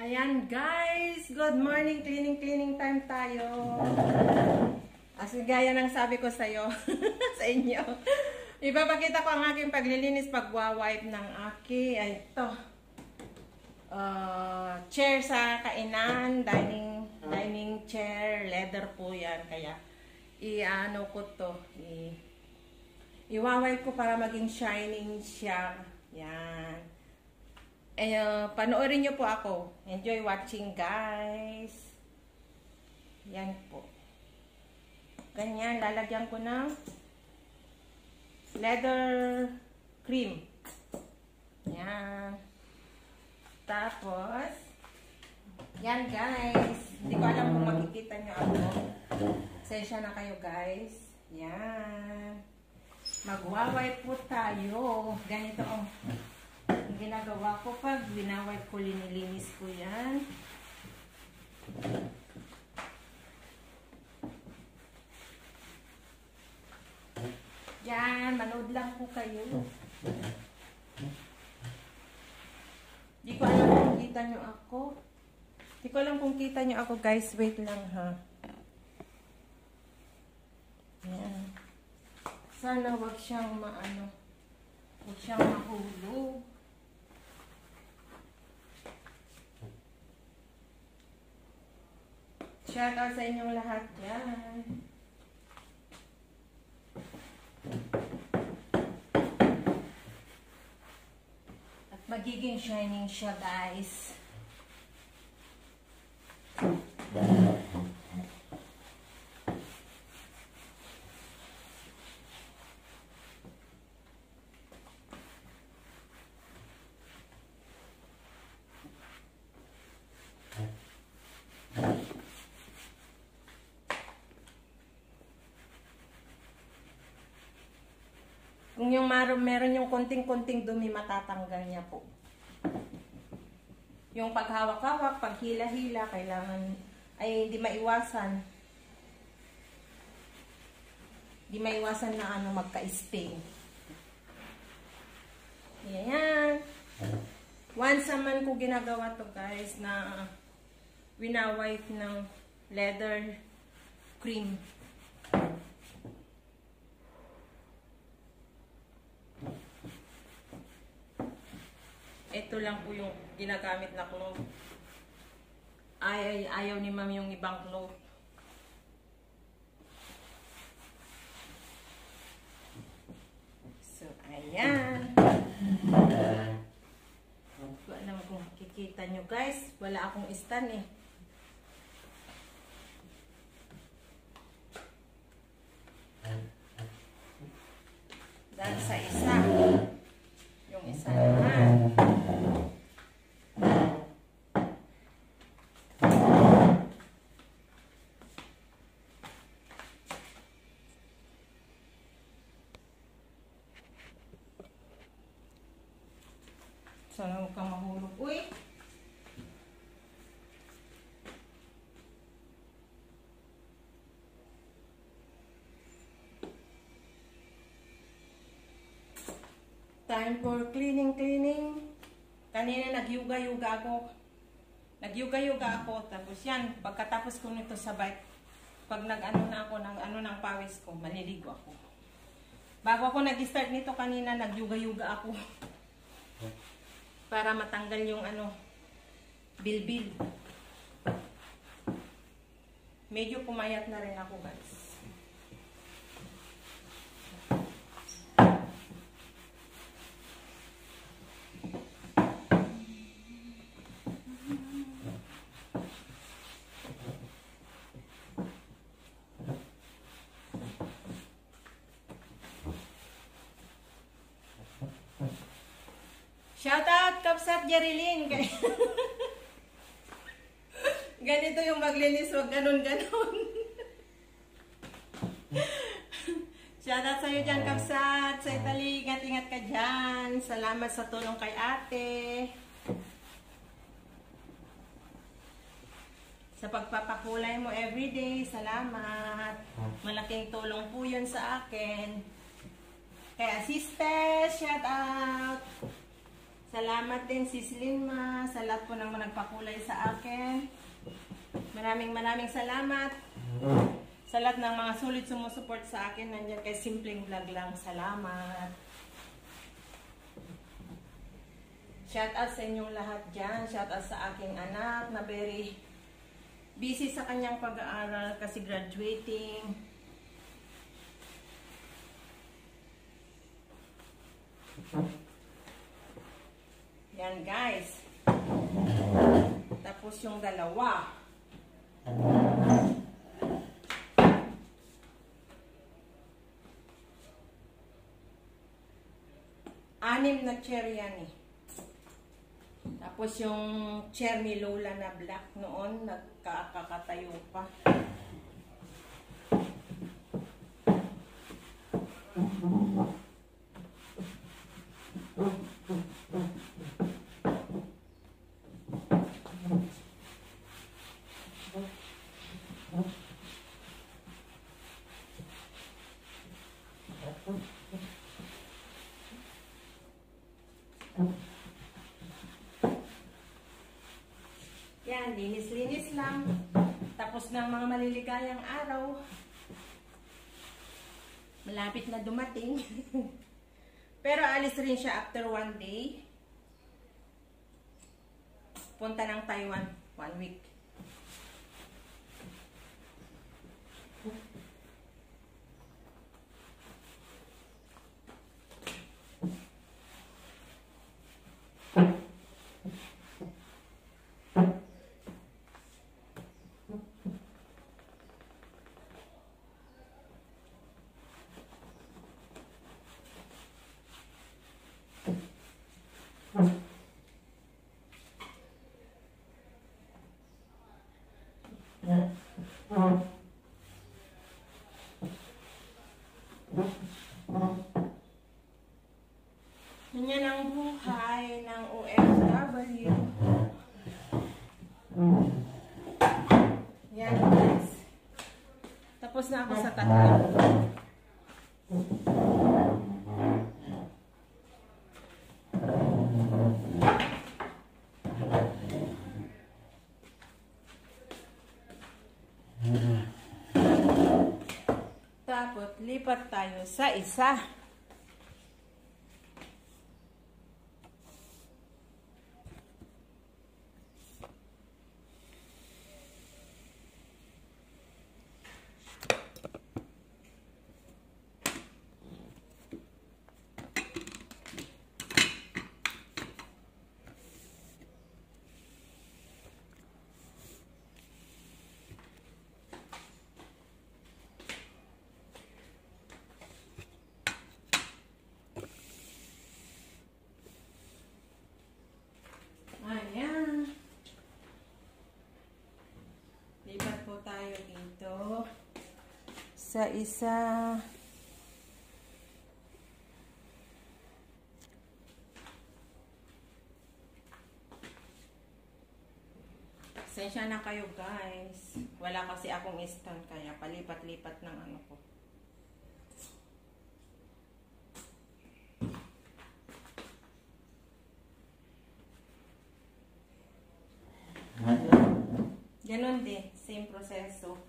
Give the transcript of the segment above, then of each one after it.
Ayan guys, good morning, cleaning time tayo. As gaya ng sabi ko sa'yo, sa inyo. Ipapakita ko ang aking paglilinis, pagwawipe ng ito. Chair sa kainan, dining chair, leather po yan. Kaya, i-ano ko to, i-wipe ko para maging shining siya. Yan. Panoorin nyo po ako. Enjoy watching guys. Yan po. Ganyan, lalagyan ko ng leather cream. Yan. Tapos, yan guys. Hindi ko alam kung makikita nyo ako. Sensya na kayo guys. Yan. Magwawipe po tayo. Ganito ang ginagawa ko pag winawipe ko, linilinis ko yan. Yan, manood lang po kayo. Di ko alam kung kita nyo ako. Di ko alam kung kita nyo ako guys. Wait lang ha. Yan. Sana wag siyang wag siyang mahulog. Shout out sa inyong lahat yan. At magiging shining siya guys. Kung yung meron yung konting-konting dumi, matatanggal niya po. Yung paghawak-hawak, paghila-hila, kailangan ay hindi maiwasan. Hindi maiwasan na magka-stain. Yan. Once a month ko ginagawa to guys na winawipe ng leather cream. Ito lang po yung ginagamit na cloth. Ayaw ni ma'am yung ibang cloth. So, ayan. Hindi ko alam kung makikita nyo guys. Wala akong stand eh. Dahil sa isa. Yung isa naman. Sana huwag kang mahulog. Uy! Time for cleaning. Kanina nag-yuga-yuga ako. Tapos yan, pagkatapos ko nito sa bike, pag nag-ano na ako ng pawis ko, maliligo ako. Bago ako nag-start nito kanina, nag-yuga-yuga ako. Para matanggal yung bilbil. Medyo pumayat na rin ako guys. Shout out Kapsat Jerilyn. Ganito yung maglinis, wag ganon-ganon. Shout out sa'yo dyan Kapsat. Sa Italy, ingat-ingat ka dyan. Salamat sa tulong kay ate. Sa pagpapakulay mo everyday, salamat. Malaking tulong po yun sa akin. Kaya sister, shout out. Salamat din Sis Linma sa lahat po ng nagpakulay sa akin. Maraming salamat sa lahat ng mga sulit sumusuport sa akin. Nandiyan kay Simpleng Vlog lang. Salamat. Shout out sa inyong lahat dyan. Shout out sa aking anak na very busy sa kanyang pag-aaral kasi graduating. Yan guys. Tapos yung dalawa. 6 na chair yan eh. Tapos yung chair ni Lola na black noon, nagkakatayo pa. Yan, linis-linis lang. Tapos ng mga maliligayang araw, malapit na dumating. Pero alis rin siya after 1 day. Punta ng Taiwan, 1 week. Ganyan ang buhay ng OFW. Yan guys. Tapos na ako sa tatlo. Tapos lipat tayo sa isa. Ayan. Lipat po tayo dito sa isa. Pasensya na kayo guys. Wala kasi akong stand kaya palipat-lipat ng ano ko. Ganon din, same proseso.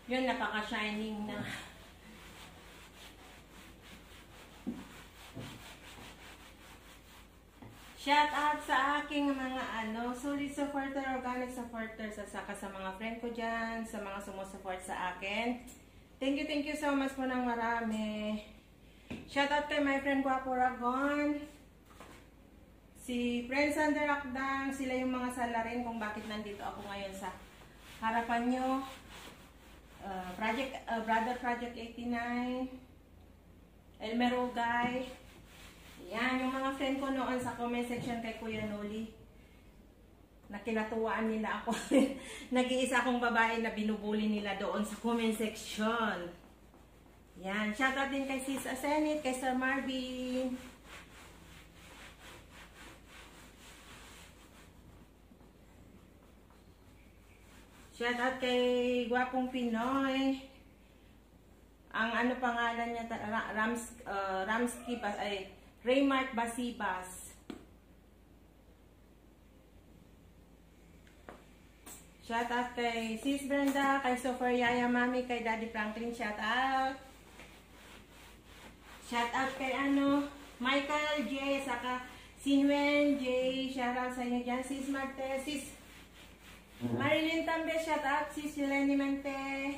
Yun, napaka-shining na. Shout out sa aking mga solid supporter, organic supporter, saka sa mga friend ko dyan, sa mga sumusupport sa akin. Thank you so much po ng marami. Shout out kay my friend Guapo Ragon, si Friend Sander Akdang, sila yung mga salarin kung bakit nandito ako ngayon sa harapan nyo. Brother Project 89, Elmer Ugay. Yan, yung mga friend ko noon sa comment section kay Kuya Noli. Nakinatuwaan nila ako. Nag-iisa akong babae na binubuli nila doon sa comment section. Yan, shoutout din kay Sis Asenit, kay Sir Marvin. Shoutout kay Gwapong Pinoy. Ang ano pangalan niya, Ramsky ba, ay Raymart Basibas. Shout out kay Sis Brenda, kay Sofia Yaya Mami, kay Daddy Franklin, shout out. Shout out kay Michael J, saka Sinwen J, shout out sa inyo dyan. Sis Marte, Sis Marilyn Tambe, shout out. Sis Yeleni Mente,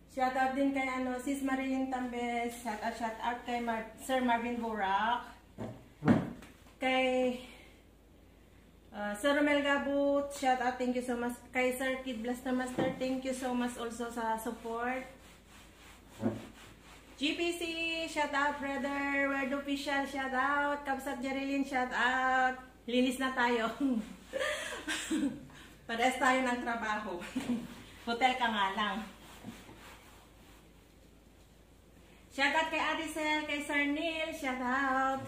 shout out din kay Sis Marilyn Tambe, shout out kay Sir Marvin Borak, kay Sir Romel Gabut, shout out, thank you so much. Kay Sir Kid Blaster Master, thank you so much also sa support. GPC, shout out brother. Word Official, shout out. Kabsat Jerilyn, shout out. Linis na tayo. Parehas tayo ng trabaho. Hotel ka nga lang. Shout out kay Adisel, kay Sir Neil, shout out.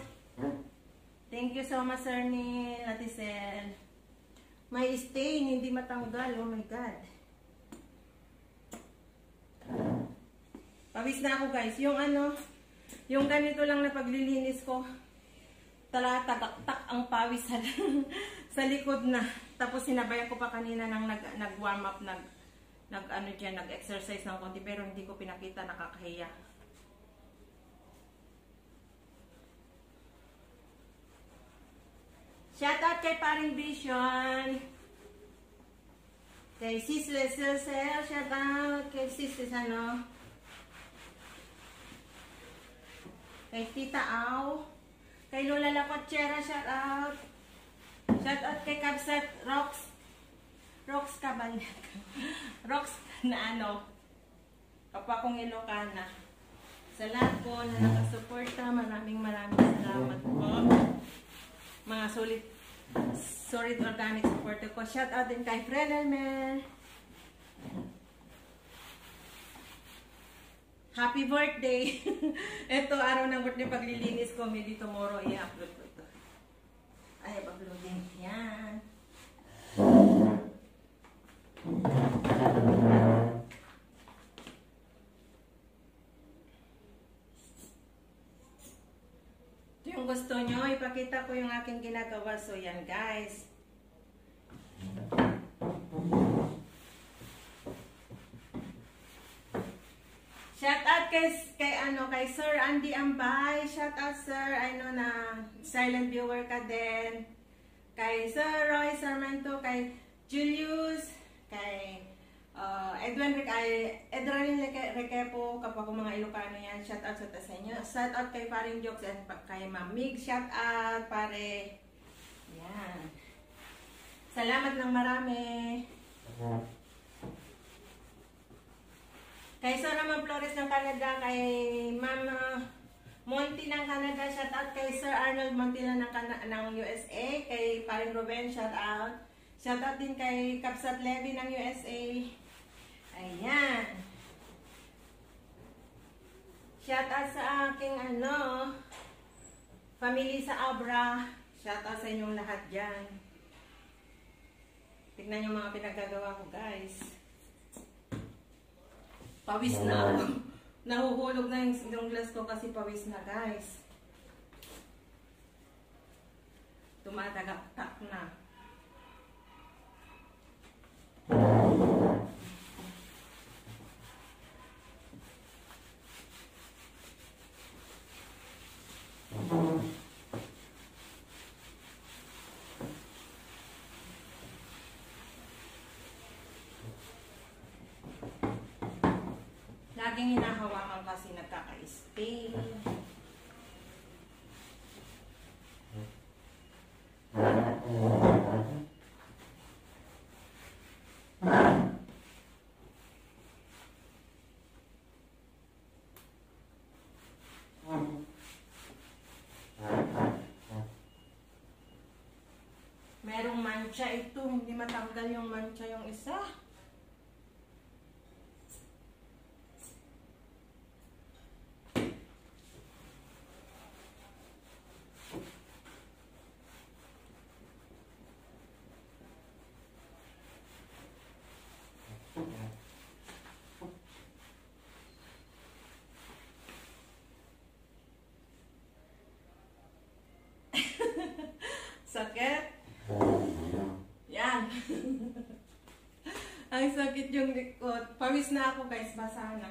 Thank you so much, Sir Neil, Adisel. May stain, hindi matanggal. Oh my God. Pawis na ako, guys. Yung ganito lang na paglilinis ko, tak ang pawis sa likod na. Tapos sinabayan ko pa kanina ng nag-warm up, nag-exercise ng konti, pero hindi ko pinakita, nakakahiya. Shout out kay Paring Vision. Kay Sis Lesel, shout out. Kay Sis kay Tita Au. Kay Lola Lacochera, shout out. Shout out kay Kabsat Rox Cabanyac. Rox na kapwa kong Ilocana. Sa lahat po na nakasuporta, maraming salamat po. Mga solid organic supporter ko. Shout out din kay Fred Elmer. Happy birthday! Ito, araw ng birthday, paglilinis ko. Maybe tomorrow, i-upload ko ito. Ay, uploading. Yan. Yung gusto nyo, ipakita ko yung aking ginagawa. So, yan guys. Shout out kay Sir Andy Ambay. Shout out Sir, na silent viewer ka din. Kay Sir Roy Sarmento, kay Julius, kay Edwin Requepo, kapag ko mga Ilocano yan, shout out sa inyo. Shout out kay Paring Jokes and kay Ma'am Mig, shout out pare. Yan. Salamat ng marami. Kay Sir Ramon Flores ng Canada, kay Ma'am Monty ng Canada, shout out kay Sir Arnold Montila ng USA, kay Paring Ruben, shout out. Shout out din kay Kapsat Levy ng USA. Ayan. Shout out sa aking family sa Abra. Shout out sa inyong lahat dyan. Tignan yung mga pinagagawa ko, guys. Pawis na ako. Nahuhulog na yung glass ko kasi pawis na, guys. Tumatagak-tak na. Laging hinahawakan kasi nagkaka-stay. Merong mancha ito, hindi matanggal yung mancha yung isa. Ay, sakit yung likod. Pawis na ako guys, basa na.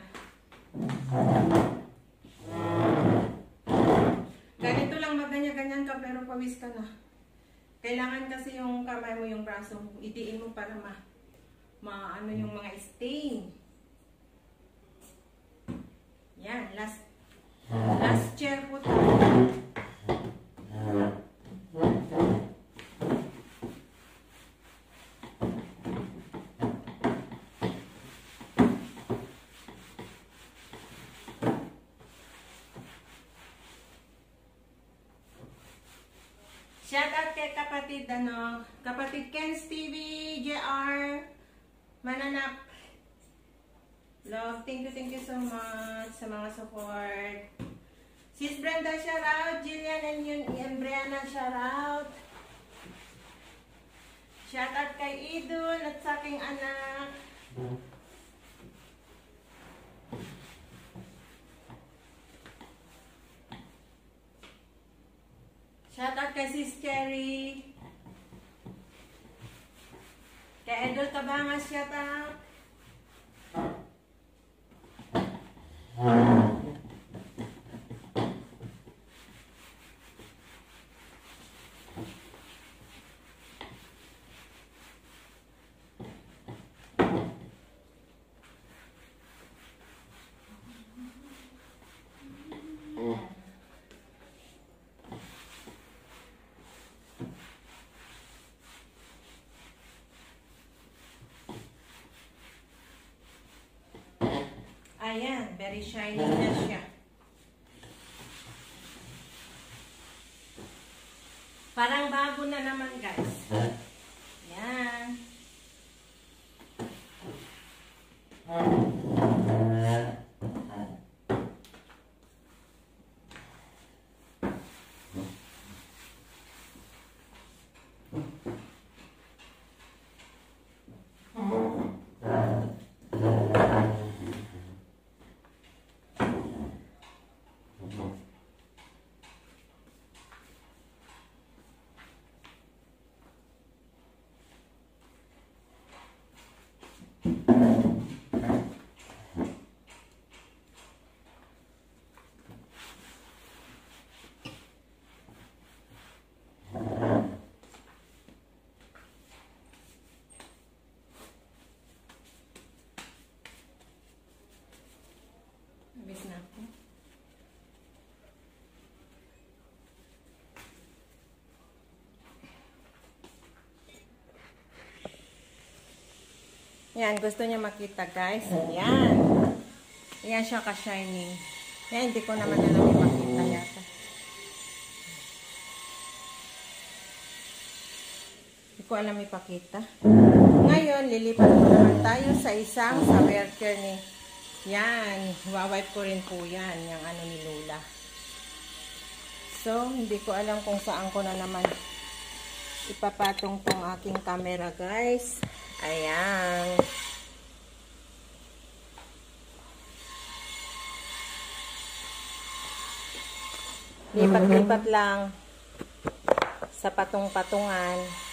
Ganito lang magganyan-ganyan ka pero pawis ka na. Kailangan kasi yung kamay mo, yung braso, itiin mo para ano yung mga stain. Yan, last chair po tayo. Shout out kay kapatid Ken's TV, JR, Mananap. Love, thank you so much sa mga support. Sis Brenda, shout out. Jillian and Brianna, shout out. Shout out kay Idun at sa aking anak. Shout out kay Sis Cherry. Kay Edol Cabangas, shout out. Ayan, very shiny na siya. Parang bago na naman guys. Ayan. Abis na ako. Yan, gusto niya makita guys. Yan. Yan siya ka-shining. Yan, hindi ko naman alam ipakita yata. Hindi ko alam ipakita. Ngayon, lilipat po naman tayo sa isang sa worker ni. Yan, wawipe ko rin po yan, yung ano ni Lola. So, hindi ko alam kung saan ko na naman ipapatong tong aking camera guys. Ayan. Lipat-lipat lang sa patong-patungan.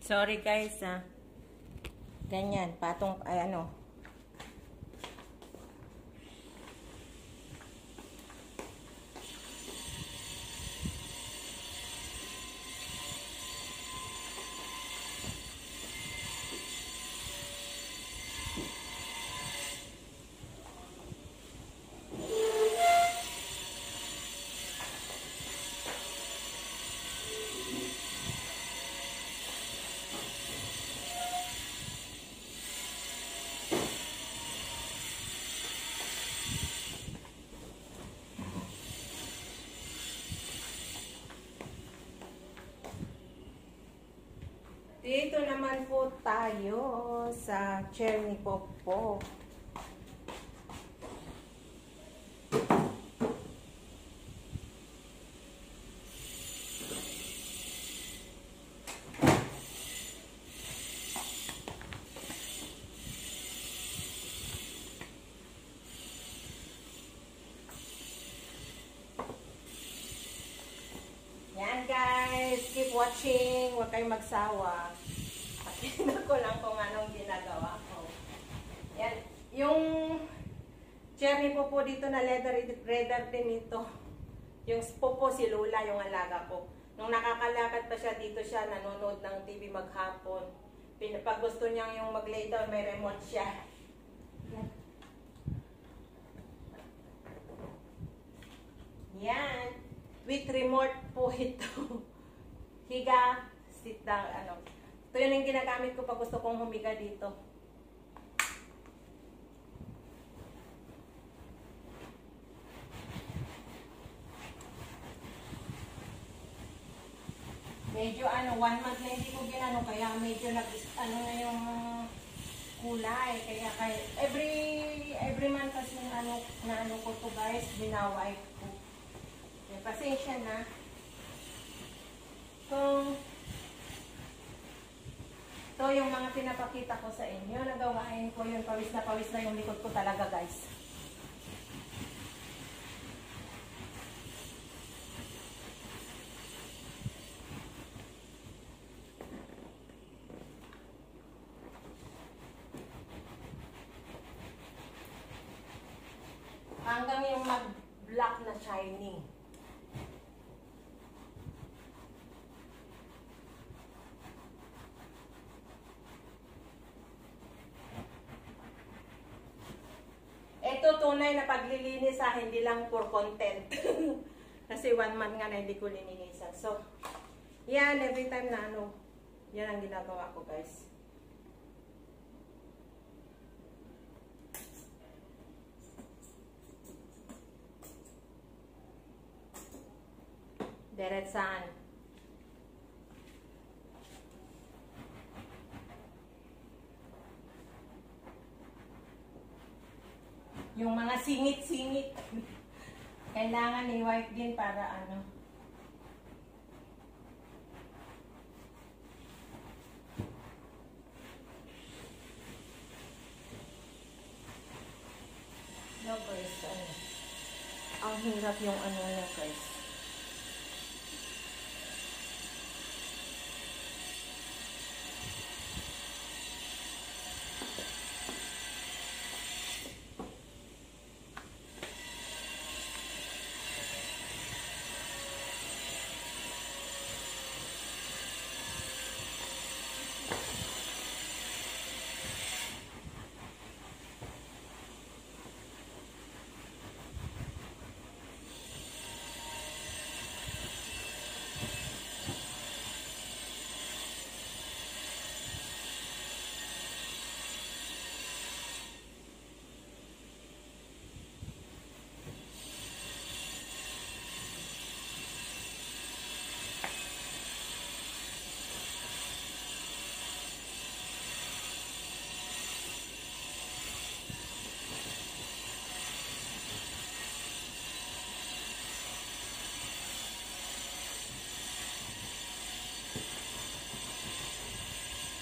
Sorry guys, ganyan, patong, ay ano. naman po tayo sa chair ni Popo. Yan guys, keep watching, huwag kayong magsawa. Pakita ko lang kung anong ginagawa ko. Yan, yung chair ni Popo dito na leather din ito. Yung Popo si Lola, yung alaga ko. Nung nakakalakad pa siya dito siya, nanonood ng TV maghapon. Pag gusto niyang yung mag-lay down, may remote siya. Yan. Yan. With remote po ito. Higa, sit down, ano. Ito yun yung ginagamit ko pag gusto kong humiga dito. Medyo 1 month na hindi ko ginano, kaya medyo na yung kulay. Kaya every month kasi ano ko to guys, binawipe ko. Pasensya na. Kung ito yung mga pinapakita ko sa inyo, nagawain ko yun, pawis na yung likod ko talaga guys. Hanggang yung mag-black na shining. Ito tunay na paglilinis hindi lang for content. Kasi 1 month nga na hindi ko lininisan. So, yan, every time na yan ang ginagawa ko guys. Diretsan. Yung mga singit-singit. Kailangan i-wipe din para No guys, ang hirap yung na guys.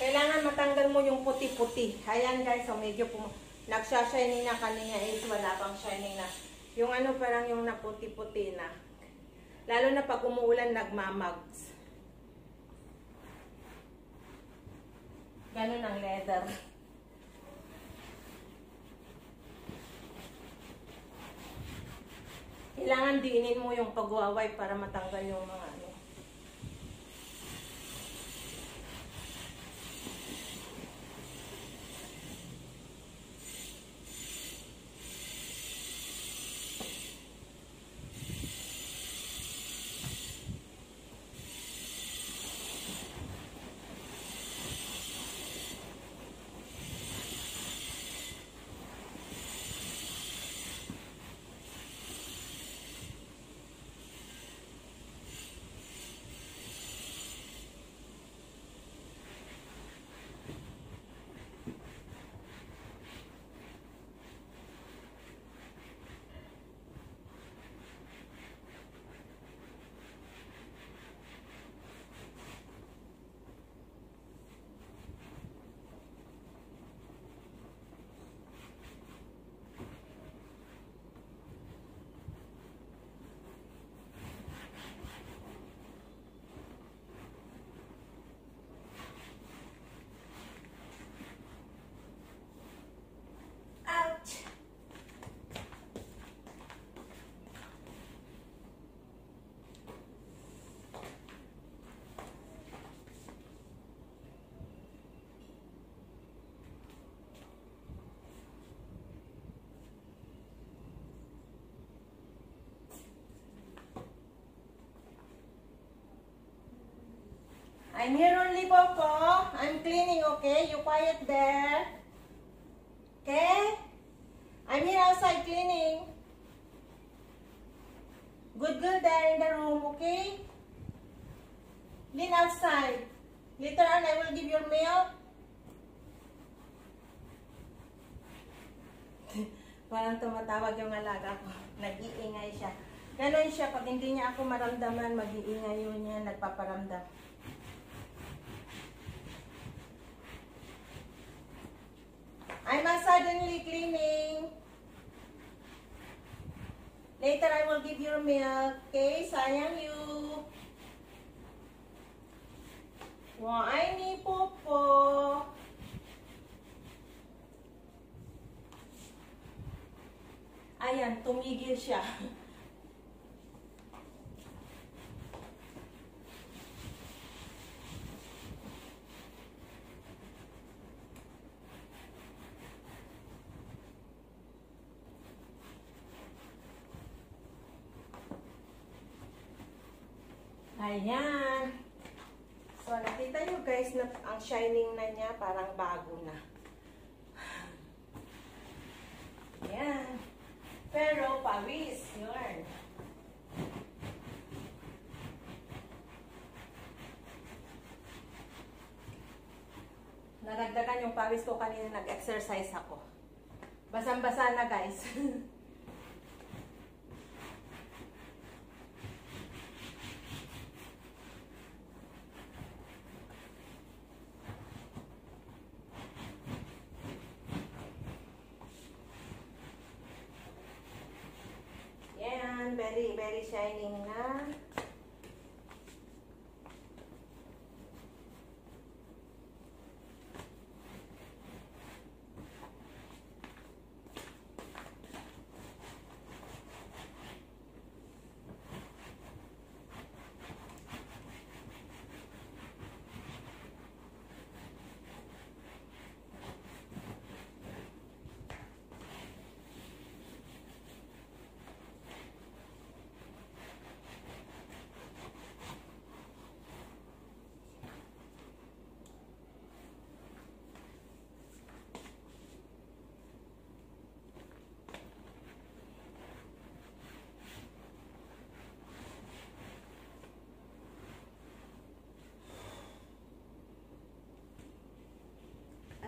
Kailangan matanggal mo yung puti-puti. Ayan guys, so medyo nagsha-shining na kanina is wala pang shining na. Yung parang yung naputi-puti na. Lalo na pag umuulan, nagmamags. Ganun ang leather. Kailangan diinin mo yung pag-wipe para matanggal yung mga I'm here only, Popo. I'm cleaning, okay? You quiet there. Okay? I'm here outside cleaning. Good girl there in the room, okay? Clean outside. Later on, I will give your milk. Parang tumatawag yung alaga ko. Nag-iingay siya. Ganon siya. Pag hindi niya ako maramdaman, mag-iingay yun niya. Nagpaparamdam. I'm suddenly cleaning. Later, I will give your milk. Okay? Sayang you. Why ni Popo? Ayan, tumigil siya. Ayan. So, nakita nyo guys na ang shining na niya parang bago na. Ayan. Pero, pawis. Yun. Naragdagan yung pawis ko kanina nag-exercise ako. Basang-basa na guys. Very, very shining na.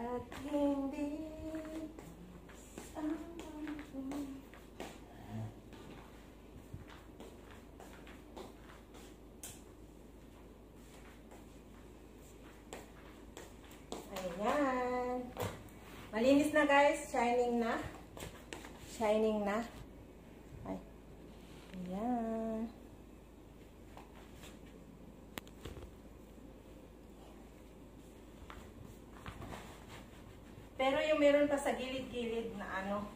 At hindi ayan. Malinis na guys. Shining na. Shining na. Ay. Ayan. Pero yung meron pa sa gilid-gilid na ano,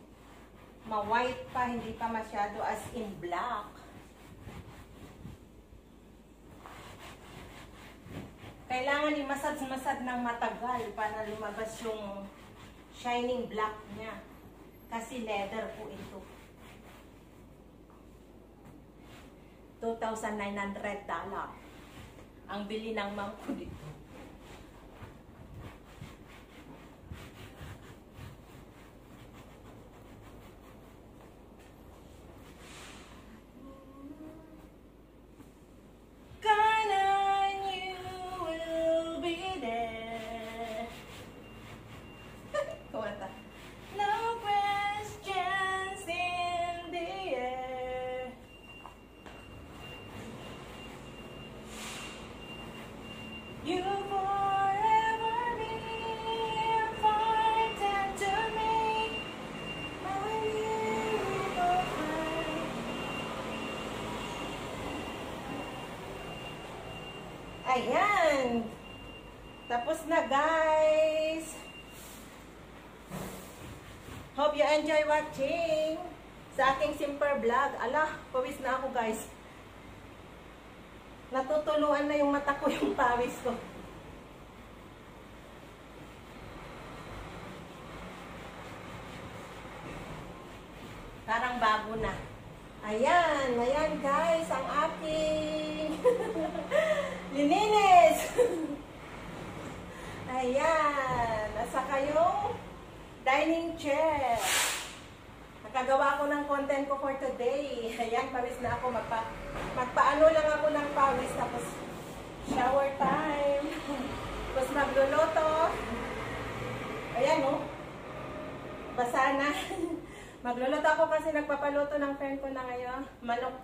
ma-white pa, hindi pa masyado as in black. Kailangan i-massage-massage ng matagal para lumabas yung shining black niya. Kasi leather po ito. $2,900 ang bili ng ma'am ko dito. You forever be important to me, my beautiful friend. Ayan. Tapos na guys. Hope you enjoy watching sa aking simple vlog. Ala, pawis na ako guys. Natutuluan na yung mata ko, yung pawis ko. Parang bago na. Ayan, ayan guys, ang aking lininis. Ayan. Nasa kayong dining chair. Nakagawa ko ng content ko for today. Ayan, pawis na ako. Magpaano lang ako ng pawis. Tapos, shower time. Tapos, magluluto. Ayan, oh. Basa na. Magluluto ako kasi nagpapaluto ng friend ko na ngayon. Manok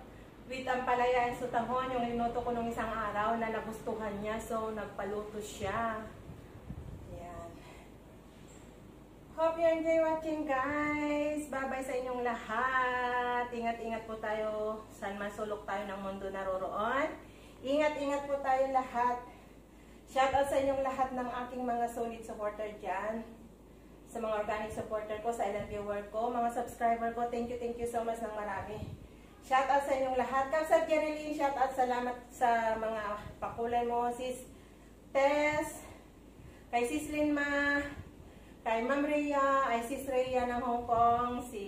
with ampalaya and sutahon. Yung linuto ko nung isang araw na nagustuhan niya. So, nagpaluto siya. Ayan. Hope you enjoy watching, guys. Bye-bye sa inyong lahat. Ingat-ingat po tayo. Saan man sulok tayo ng mundo naroroon. Ingat-ingat po tayo lahat. Shoutout sa inyong lahat ng aking mga solid supporter dyan. Sa mga organic supporter ko, silent viewer ko, mga subscriber ko, thank you so much ng marami. Shoutout sa inyong lahat. Kapsat Jerilyn, shoutout, salamat sa mga pakulay mo, Sis Tess, kay Sis Linma, kay Ma'am Rhea, ay Sis Rhea ng Hong Kong, si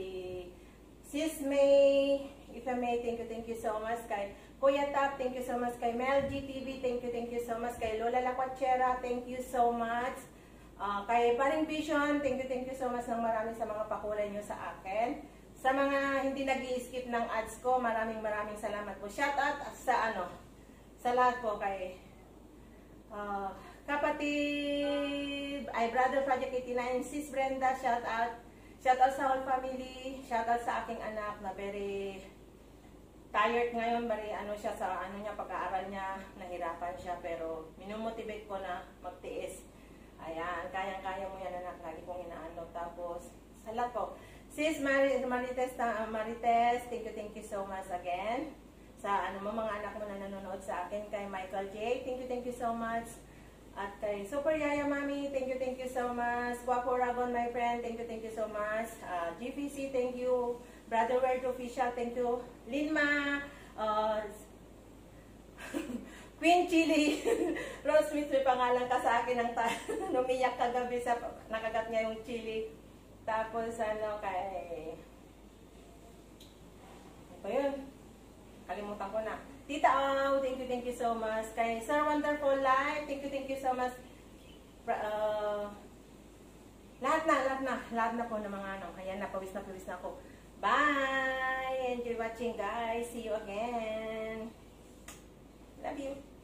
Sis May, Ifa May, thank you so much, kay Kuya Tap, thank you so much, kay Mel GTV, thank you so much, kay Lola Lacuachera, thank you so much. Kay Paring Vision, thank you so much ng marami sa mga pakulay nyo sa akin. Sa mga hindi nag-i-skip ng ads ko, maraming salamat po. Shout out sa sa lahat po kay kapatid, ay Brother Project 89, Sis Brenda, shout out. Shout out sa whole family, shout out sa aking anak na very tired ngayon, very siya sa niya, pag-aaral niya, nahirapan siya, pero minumotivate ko na magtiis. Ayan, kayang-kaya mo yan, anak. Lagi kong inaano. Tapos, sa lahat po. Sis Marites, thank you so much again. Sa mga anak mo na nanonood sa akin. Kay Michael J, thank you so much. At kay Super Yaya Mami, thank you so much. Guapo Ragon, my friend, thank you so much. GPC, thank you. Brother Word Official, thank you. Linma, Queen Chili, Rose Smith, may pangalan ka sa akin ng numiyak kagabi sa nakagat niya yung chili. Tapos kay ano yun? Kalimutan ko na. Tita Au, thank you so much. Kay Sir Wonderful Life, thank you so much. Lahat na po ng mga ayan na, pawis na ako. Bye! Enjoy watching, guys. See you again. Love you.